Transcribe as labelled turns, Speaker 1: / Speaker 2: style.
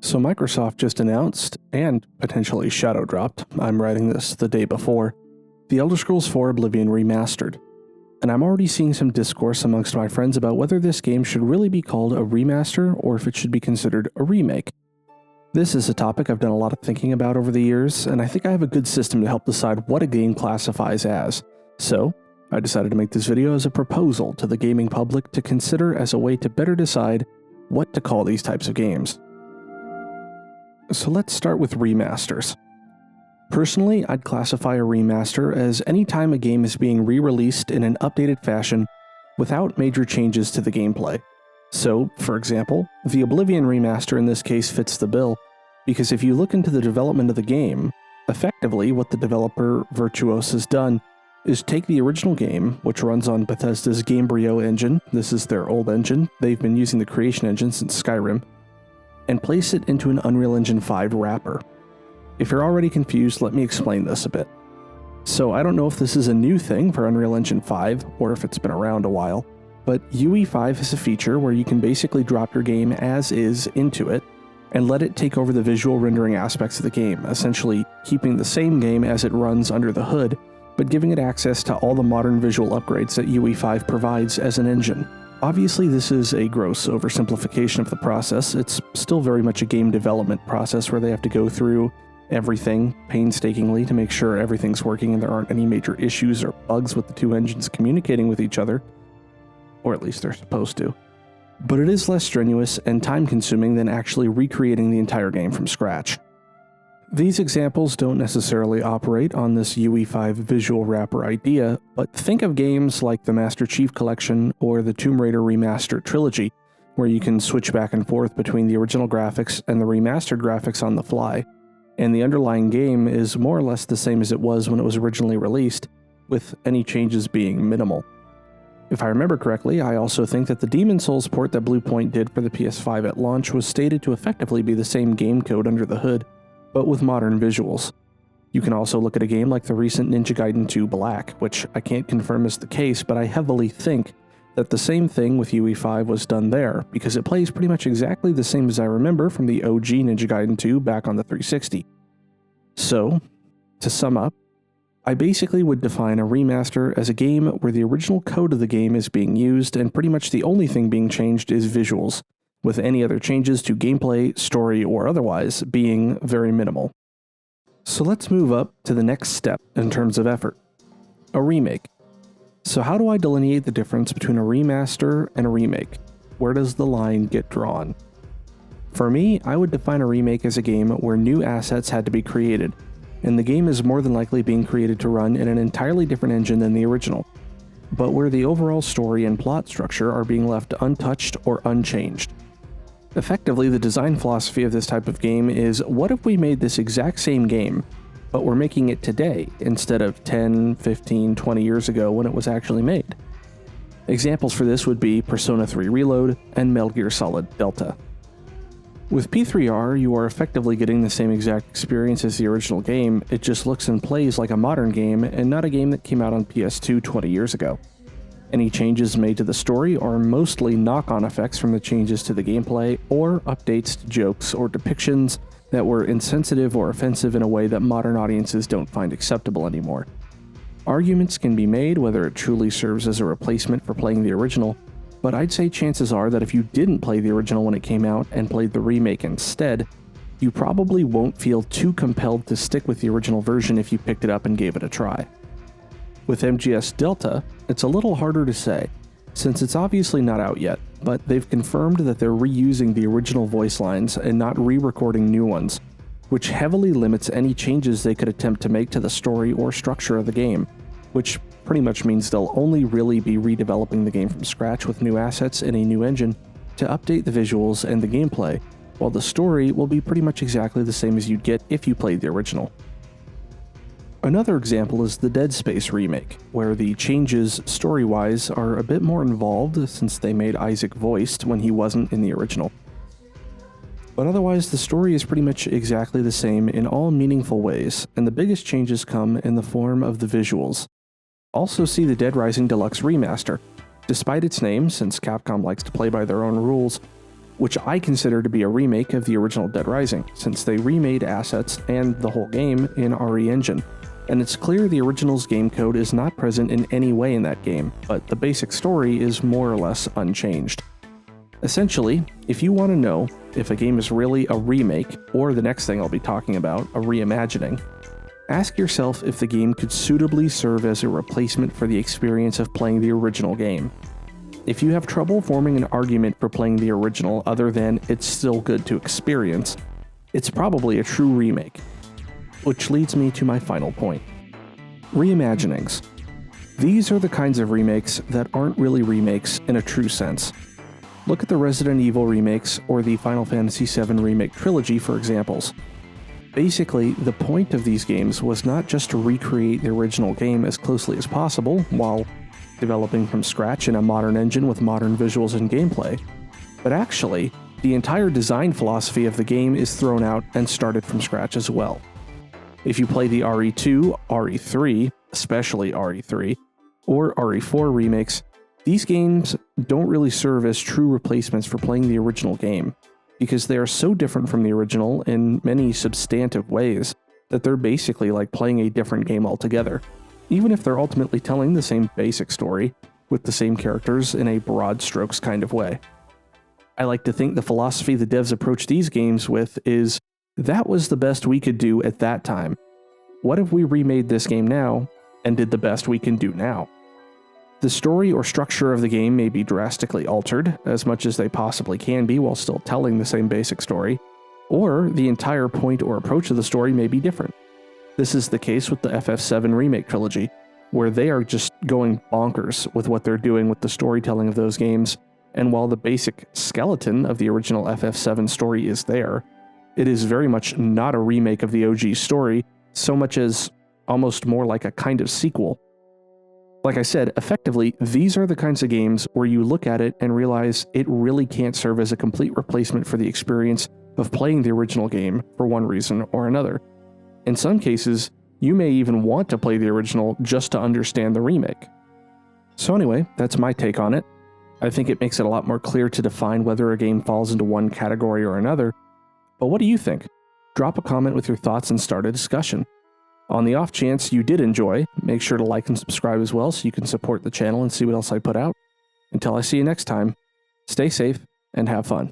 Speaker 1: So Microsoft just announced, and potentially shadow dropped, I'm writing this the day before, The Elder Scrolls IV Oblivion Remastered. And I'm already seeing some discourse amongst my friends about whether this game should really be called a remaster or if it should be considered a remake. This is a topic I've done a lot of thinking about over the years, and I think I have a good system to help decide what a game classifies as. So, I decided to make this video as a proposal to the gaming public to consider as a way to better decide what to call these types of games. So let's start with remasters. Personally, I'd classify a remaster as any time a game is being re-released in an updated fashion without major changes to the gameplay. So, for example, the Oblivion remaster in this case fits the bill, because if you look into the development of the game, effectively what the developer Virtuos has done is take the original game, which runs on Bethesda's Gamebryo engine, this is their old engine, they've been using the creation engine since Skyrim, and place it into an Unreal Engine 5 wrapper. If you're already confused, let me explain this a bit. So I don't know if this is a new thing for Unreal Engine 5, or if it's been around a while, but UE5 has a feature where you can basically drop your game as is into it, and let it take over the visual rendering aspects of the game, essentially keeping the same game as it runs under the hood, but giving it access to all the modern visual upgrades that UE5 provides as an engine. Obviously, this is a gross oversimplification of the process. It's still very much a game development process where they have to go through everything painstakingly to make sure everything's working and there aren't any major issues or bugs with the two engines communicating with each other, or at least they're supposed to. But it is less strenuous and time-consuming than actually recreating the entire game from scratch. These examples don't necessarily operate on this UE5 visual wrapper idea, but think of games like the Master Chief Collection or the Tomb Raider Remastered Trilogy, where you can switch back and forth between the original graphics and the remastered graphics on the fly, and the underlying game is more or less the same as it was when it was originally released, with any changes being minimal. If I remember correctly, I also think that the Demon's Souls port that Bluepoint did for the PS5 at launch was stated to effectively be the same game code under the hood, but with modern visuals. You can also look at a game like the recent Ninja Gaiden 2 Black, which I can't confirm is the case, but I heavily think that the same thing with UE5 was done there, because it plays pretty much exactly the same as I remember from the OG Ninja Gaiden 2 back on the 360. So, to sum up, I basically would define a remaster as a game where the original code of the game is being used and pretty much the only thing being changed is visuals, with any other changes to gameplay, story, or otherwise being very minimal. So let's move up to the next step in terms of effort. A remake. So how do I delineate the difference between a remaster and a remake? Where does the line get drawn? For me, I would define a remake as a game where new assets had to be created, and the game is more than likely being created to run in an entirely different engine than the original, but where the overall story and plot structure are being left untouched or unchanged. Effectively, the design philosophy of this type of game is, what if we made this exact same game, but we're making it today instead of 10, 15, 20 years ago when it was actually made? Examples for this would be Persona 3 Reload and Metal Gear Solid Delta. With P3R, you are effectively getting the same exact experience as the original game, it just looks and plays like a modern game and not a game that came out on PS2 20 years ago. Any changes made to the story are mostly knock-on effects from the changes to the gameplay, or updates to jokes or depictions that were insensitive or offensive in a way that modern audiences don't find acceptable anymore. Arguments can be made whether it truly serves as a replacement for playing the original, but I'd say chances are that if you didn't play the original when it came out and played the remake instead, you probably won't feel too compelled to stick with the original version if you picked it up and gave it a try. With MGS Delta, it's a little harder to say, since it's obviously not out yet, but they've confirmed that they're reusing the original voice lines and not re-recording new ones, which heavily limits any changes they could attempt to make to the story or structure of the game, which pretty much means they'll only really be redeveloping the game from scratch with new assets and a new engine to update the visuals and the gameplay, while the story will be pretty much exactly the same as you'd get if you played the original. Another example is the Dead Space remake, where the changes story-wise are a bit more involved since they made Isaac voiced when he wasn't in the original. But otherwise, the story is pretty much exactly the same in all meaningful ways, and the biggest changes come in the form of the visuals. Also see the Dead Rising Deluxe Remaster. Despite its name, since Capcom likes to play by their own rules, which I consider to be a remake of the original Dead Rising, since they remade assets and the whole game in RE Engine. And it's clear the original's game code is not present in any way in that game, but the basic story is more or less unchanged. Essentially, if you want to know if a game is really a remake, or the next thing I'll be talking about, a reimagining, ask yourself if the game could suitably serve as a replacement for the experience of playing the original game. If you have trouble forming an argument for playing the original other than it's still good to experience, it's probably a true remake. Which leads me to my final point. Reimaginings. These are the kinds of remakes that aren't really remakes in a true sense. Look at the Resident Evil remakes or the Final Fantasy VII Remake trilogy for examples. Basically, the point of these games was not just to recreate the original game as closely as possible while developing from scratch in a modern engine with modern visuals and gameplay, but actually, the entire design philosophy of the game is thrown out and started from scratch as well. If you play the RE2, RE3, especially RE3, or RE4 remakes, these games don't really serve as true replacements for playing the original game, because they are so different from the original in many substantive ways that they're basically like playing a different game altogether, even if they're ultimately telling the same basic story with the same characters in a broad strokes kind of way. I like to think the philosophy the devs approach these games with is, that was the best we could do at that time. What if we remade this game now and did the best we can do now? The story or structure of the game may be drastically altered, as much as they possibly can be while still telling the same basic story, or the entire point or approach of the story may be different. This is the case with the FF7 Remake trilogy, where they are just going bonkers with what they're doing with the storytelling of those games, and while the basic skeleton of the original FF7 story is there, it is very much not a remake of the OG story, so much as almost more like a kind of sequel. Like I said, effectively, these are the kinds of games where you look at it and realize it really can't serve as a complete replacement for the experience of playing the original game for one reason or another. In some cases, you may even want to play the original just to understand the remake. So anyway, that's my take on it. I think it makes it a lot more clear to define whether a game falls into one category or another. But what do you think? Drop a comment with your thoughts and start a discussion. On the off chance you did enjoy, make sure to like and subscribe as well so you can support the channel and see what else I put out. Until I see you next time, stay safe and have fun.